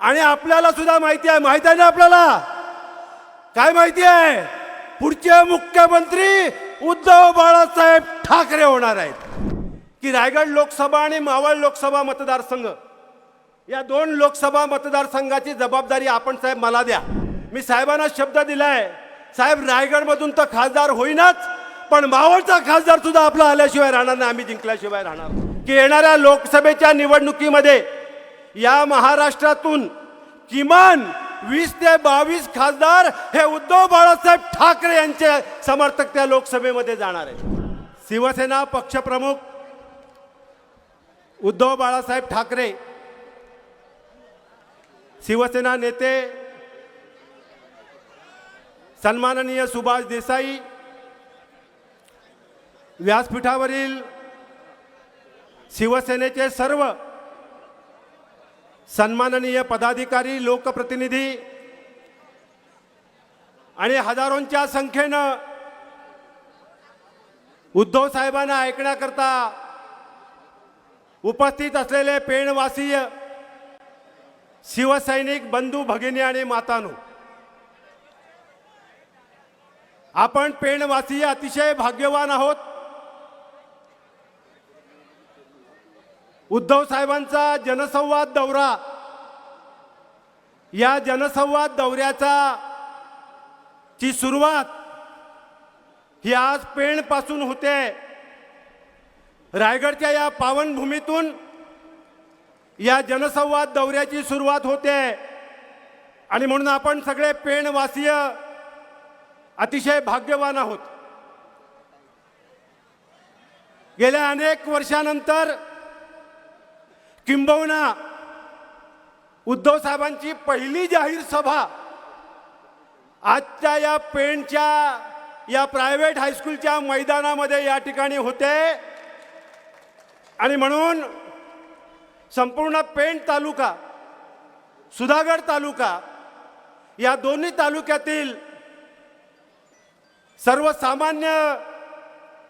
आणि आपल्याला सुद्धा माहिती आहे ना आपल्याला काय माहिती आहे, पुढचे मुख्यमंत्री उद्धव बाळासाहेब ठाकरे होणार आहेत। की रायगड लोकसभा आणि मावळ लोकसभा मतदारसंघ या दोन लोकसभा मतदारसंघाची जबाबदारी आपण साहेब मला द्या। मी साहेबांना शब्द दिलाय, साहेब रायगडमधून तर खासदार होईनाच, पण मावळचा खासदार सुद्धा आपला आल्याशिवाय राहणार नाही, आम्ही जिंकल्याशिवाय राहणार। की येणाऱ्या लोकसभेच्या निवडणुकीमध्ये या महाराष्ट्रातून किमान 20 ते 22 खासदार हे उद्धव बाळासाहेब ठाकरे यांचे समर्थक त्या लोकसभेमध्ये जाणार आहेत। शिवसेना पक्षप्रमुख उद्धव बाळासाहेब ठाकरे, शिवसेना नेते सन्माननीय सुभाष देसाई, व्यासपीठावरील शिवसेनेचे सर्व सन्माननीय पदाधिकारी, लोकप्रतिनिधी आणि हजारोंच्या संख्येनं उद्धव साहेबांना ऐकण्याकरता उपस्थित असलेले पेणवासीय शिवसैनिक बंधू भगिनी आणि मातांनो, आपण पेणवासीय अतिशय भाग्यवान आहोत। उद्धव साहेबांचा जनसंवाद दौरा, या जनसंवाद दौऱ्याचा ची सुरुवात ही आज पेण पासून होते। रायगडच्या या पावनभूमीतून या जनसंवाद दौऱ्याची सुरुवात होते आणि म्हणून आपण सगळे पेणवासीय अतिशय भाग्यवान आहोत। गेल्या अनेक वर्षानंतर किंबहुना उद्धव साहेबांची पहिली जाहीर सभा आजच्या या पेणच्या या प्रायव्हेट हायस्कूलच्या मैदानामध्ये या ठिकाणी होते आणि म्हणून संपूर्ण पेण तालुका, सुधागड तालुका या दोन्ही तालुक्यातील सर्वसामान्य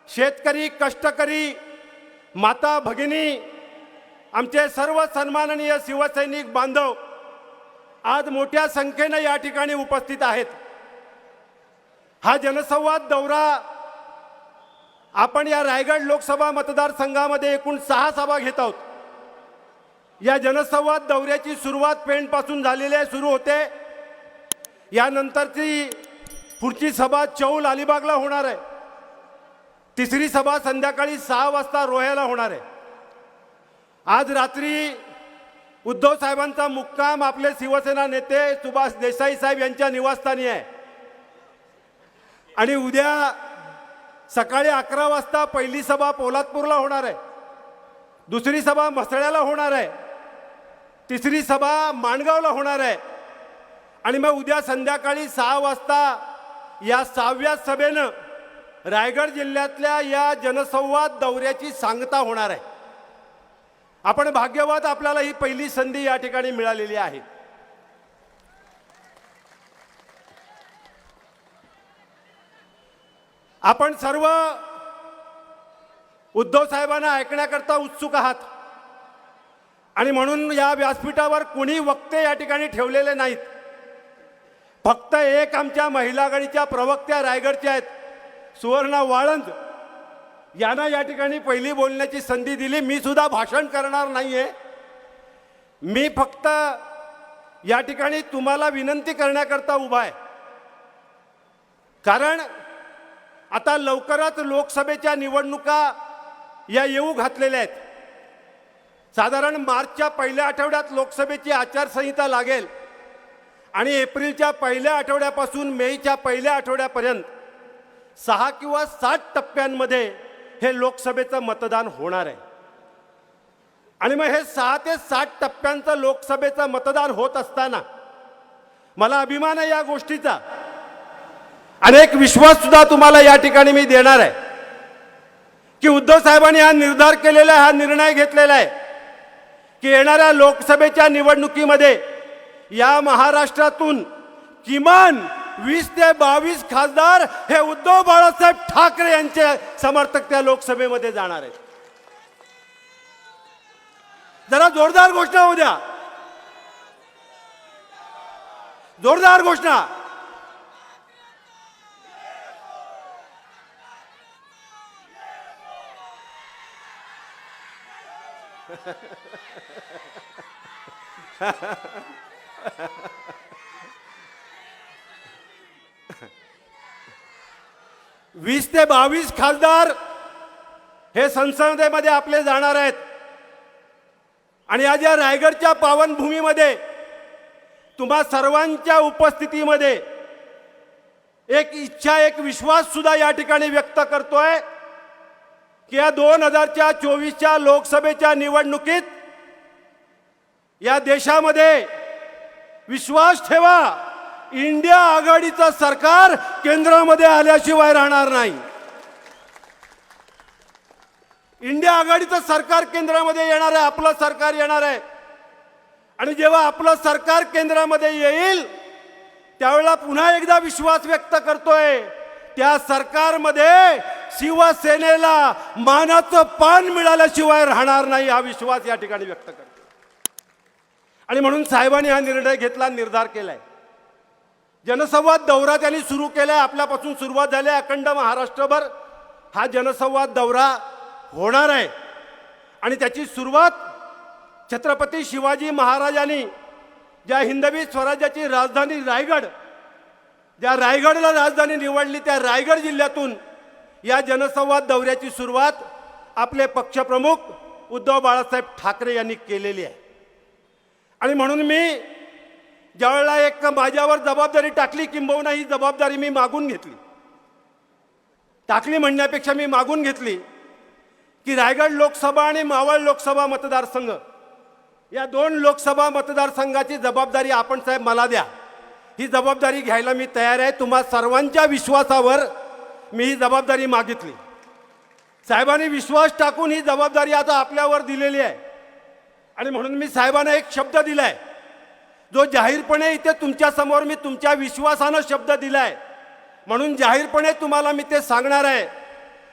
शेतकरी, कष्टकरी, माता भगिनी, आमचे सर्व सन्माननीय शिवसैनिक बांधव आज मोठ्या संख्येने या ठिकाणी उपस्थित आहेत। हा जनसंवाद दौरा आपण या रायगड लोकसभा मतदारसंघामध्ये एकूण 6 सभा घेत आहोत। या जनसंवाद दौऱ्याची सुरुवात पेणपासून झालेली आहे, सुरू होते। यानंतरची पुढची सभा चौल अलिबागला होणार आहे। तिसरी सभा संध्याकाळी 6 वाजता रोह्याला होणार आहे। आज रात्री उद्धव साहेबांचा मुक्काम आपले शिवसेना नेते सुभाष देसाई साहेब यांच्या निवासस्थानी आहे आणि उद्या सकाळी 11 वाजता पहिली सभा पोलादपूरला होणार आहे, दुसरी सभा म्हसळ्याला होणार आहे, तिसरी सभा माणगावला होणार आहे आणि मग उद्या संध्याकाळी 6 वाजता या 6व्या सभेनं रायगड जिल्ह्यातल्या या जनसंवाद दौऱ्याची सांगता होणार आहे। आपण भाग्यवान, आपल्याला ही पहिली संधी या ठिकाणी मिळालेली आहे। आपण सर्व उद्धव साहेबांना ऐकण्याकरता उत्सुक आहात आणि म्हणून या व्यासपीठावर कोणी वक्ते या ठिकाणी ठेवलेले नाहीत। फक्त एक आमच्या महिला आघाडीच्या प्रवक्त्या रायगडच्या आहेत, सुवर्णा वाळंज यांना या ठिकाणी पहिली बोलण्याची संधी दिली। मी सुद्धा भाषण करणार नाहीये, मी फक्त या ठिकाणी तुम्हाला विनंती करण्याकरता उभा आहे, कारण आता लवकरच लोकसभेच्या निवडणुका या येऊ घातलेल्या आहेत। साधारण मार्चच्या पहिल्या आठवड्यात लोकसभेची आचारसंहिता लागेल आणि एप्रिलच्या पहिल्या आठवड्यापासून मेच्या पहिल्या आठवड्यापर्यंत 6 किंवा 7 टप्प्यांमध्ये हे लोकसभेचं मतदान होणार आहे आणि मग हे 6 ते 7 टप्प्यांचं लोकसभेचं मतदान होत असताना मला अभिमान आहे या गोष्टीचा आणि एक विश्वास सुद्धा तुम्हाला या ठिकाणी मी देणार आहे की उद्धव साहेबांनी हा निर्धार केलेला आहे, हा निर्णय घेतलेला आहे की येणाऱ्या लोकसभेच्या निवडणुकीमध्ये या महाराष्ट्रातून किमान 20 ते 22 खासदार हे उद्धव बाळासाहेब ठाकरे यांचे समर्थक त्या लोकसभेमध्ये जाणार आहेत। जरा जोरदार घोषणा होऊ द्या। जोरदार घोषणा. वीस ते 22 खासदार हे संसदेमध्ये आपले जाणार आहेत. आणि आज या रायगडच्या पावनभूमीमध्ये तुम्हा सर्वांच्या उपस्थितीमध्ये एक इच्छा, एक विश्वास सुद्धा या ठिकाणी व्यक्त करतोय की या 2024च्या लोकसभेच्या निवडणुकीत या देशामध्ये विश्वास ठेवा, इंडिया आघाडीचं सरकार केंद्रामध्ये आल्याशिवाय राहणार नाही. इंडिया आघाडीचं सरकार केंद्रामध्ये येणार आहे, आपलं सरकार येणार आहे. आणि जेव्हा आपलं सरकार केंद्रामध्ये येईल त्यावेळेला पुन्हा एकदा विश्वास व्यक्त करतोय, त्या सरकारमध्ये शिवसेनेला मानाचं पान मिळाल्याशिवाय राहणार नाही, हा विश्वास या ठिकाणी व्यक्त करतो. आणि म्हणून साहेबांनी हा निर्णय घेतला, निर्धार केलाय. जनसंवाद दौरा त्यांनी सुरू केलाय. आपल्यापासून सुरुवात झाली. अखंड महाराष्ट्रभर हा जनसंवाद दौरा होणार आहे. आणि त्याची सुरुवात छत्रपती शिवाजी महाराजांनी ज्या हिंदवी स्वराज्याची राजधानी रायगड, ज्या रायगडला राजधानी निवडली, त्या रायगड जिल्ह्यातून या जनसंवाद दौऱ्याची सुरुवात आपले पक्षप्रमुख उद्धव बाळासाहेब ठाकरे यांनी केलेली आहे. आणि म्हणून मी ज्यावेळेला एक माझ्यावर जबाबदारी टाकली, किंबहुना ही जबाबदारी मी मागून घेतली, टाकली म्हणण्यापेक्षा मी मागून घेतली की रायगड लोकसभा आणि मावळ लोकसभा मतदारसंघ या 2 लोकसभा मतदारसंघाची जबाबदारी आपण साहेब मला द्या. ही जबाबदारी घ्यायला मी तयार आहे. तुम्हा सर्वांच्या विश्वासावर मी ही जबाबदारी मागितली. साहेबांनी विश्वास टाकून ही जबाबदारी आता आपल्यावर दिलेली आहे. आणि म्हणून मी साहेबांना एक शब्द दिलाय, जो जाहीरपणे इथे तुमच्या समोर मी तुमच्या विश्वासानं शब्द दिलाय, म्हणून जाहीरपणे तुम्हाला मी ते सांगणार आहे.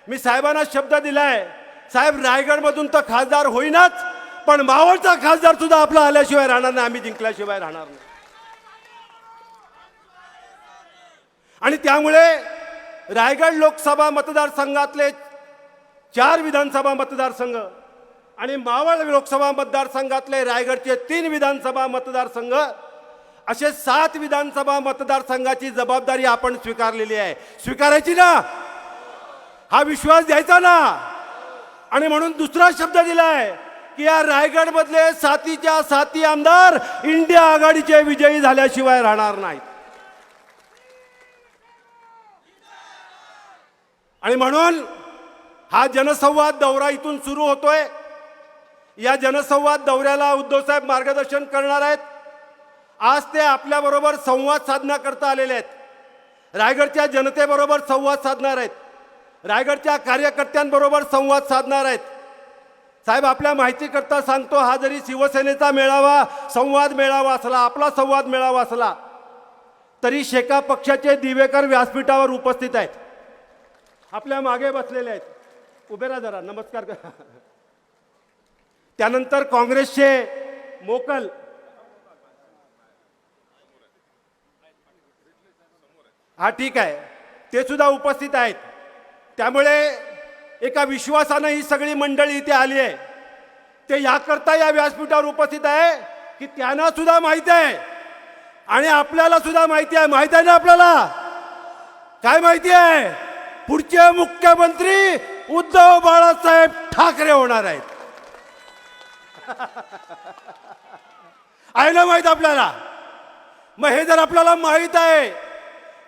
मी साहेबांना शब्द दिलाय, साहेब रायगडमधून तर खासदार होईनाच, पण मावळचा खासदार सुद्धा आपला आल्याशिवाय राहणार नाही, आम्ही जिंकल्याशिवाय राहणार नाही. आणि त्यामुळे रायगड लोकसभा मतदारसंघातले 4 विधानसभा मतदारसंघ आणि मावळ लोकसभा मतदारसंघातले रायगडचे 3 विधानसभा मतदारसंघ, असे 7 विधानसभा मतदारसंघाची जबाबदारी आपण स्वीकारलेली आहे. स्वीकारायची ना, हा विश्वास द्यायचा ना. आणि म्हणून दुसरा शब्द दिलाय की या रायगड मधले 7च्या 7 आमदार इंडिया आघाडीचे विजयी झाल्याशिवाय राहणार नाहीत. आणि म्हणून हा जनसंवाद दौरा इथून सुरू होतोय. या जनसंवाद दौऱ्याला उद्धवसाहेब मार्गदर्शन करणार आहेत. आज ते आपल्याबरोबर संवाद साधण्याकरता आलेले आहेत. रायगडच्या जनतेबरोबर संवाद साधणार आहेत. रायगडच्या कार्यकर्त्यांबरोबर संवाद साधणार आहेत. साहेब, आपल्या माहितीकरता सांगतो, हा जरी शिवसेनेचा मेळावा संवाद मेळावा असला, आपला संवाद मेळावा असला, तरी शेका पक्षाचे दिवेकर व्यासपीठावर उपस्थित आहेत. आपल्या मागे बसलेले आहेत. उभे राहा जरा, नमस्कार करा. त्यानंतर काँग्रेसचे मोकल, हा ठीक आहे, ते सुद्धा उपस्थित आहेत. त्यामुळे एका विश्वासानं ही सगळी मंडळी इथे आली आहे. ते याकरता या व्यासपीठावर उपस्थित आहे की त्यांना सुद्धा माहिती आहे आणि आपल्याला सुद्धा माहिती आहे. माहिती आहे ना आपल्याला? काय माहिती आहे? पुढचे मुख्यमंत्री उद्धव बाळासाहेब ठाकरे होणार आहेत. आहे ना माहित आपल्याला? मग हे जर आपल्याला माहित आहे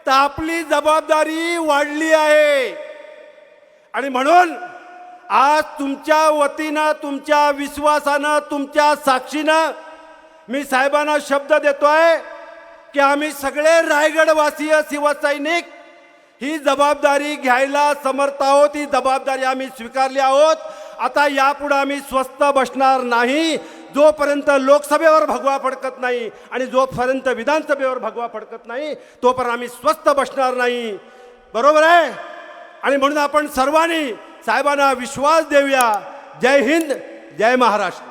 तर आपली जबाबदारी वाढली आहे. आणि म्हणून आज तुमच्या वतीनं, तुमच्या विश्वासानं, तुमच्या साक्षीनं मी साहेबांना शब्द देतोय की आम्ही सगळे रायगडवासीय शिवसैनिक ही जबाबदारी घ्यायला समर्थ आहोत. ही जबाबदारी आम्ही स्वीकारली आहोत. आता यापुढे आम्ही स्वस्थ बसणार नाही. जोपर्यंत लोकसभेवर भगवा फडकत नाही आणि जोपर्यंत विधानसभेवर भगवा फडकत नाही, तोपर्यंत आम्ही स्वस्थ बसणार नाही. बरोबर आहे? आणि म्हणून आपण सर्वांनी साहेबांना विश्वास देऊया. जय हिंद, जय महाराष्ट्र.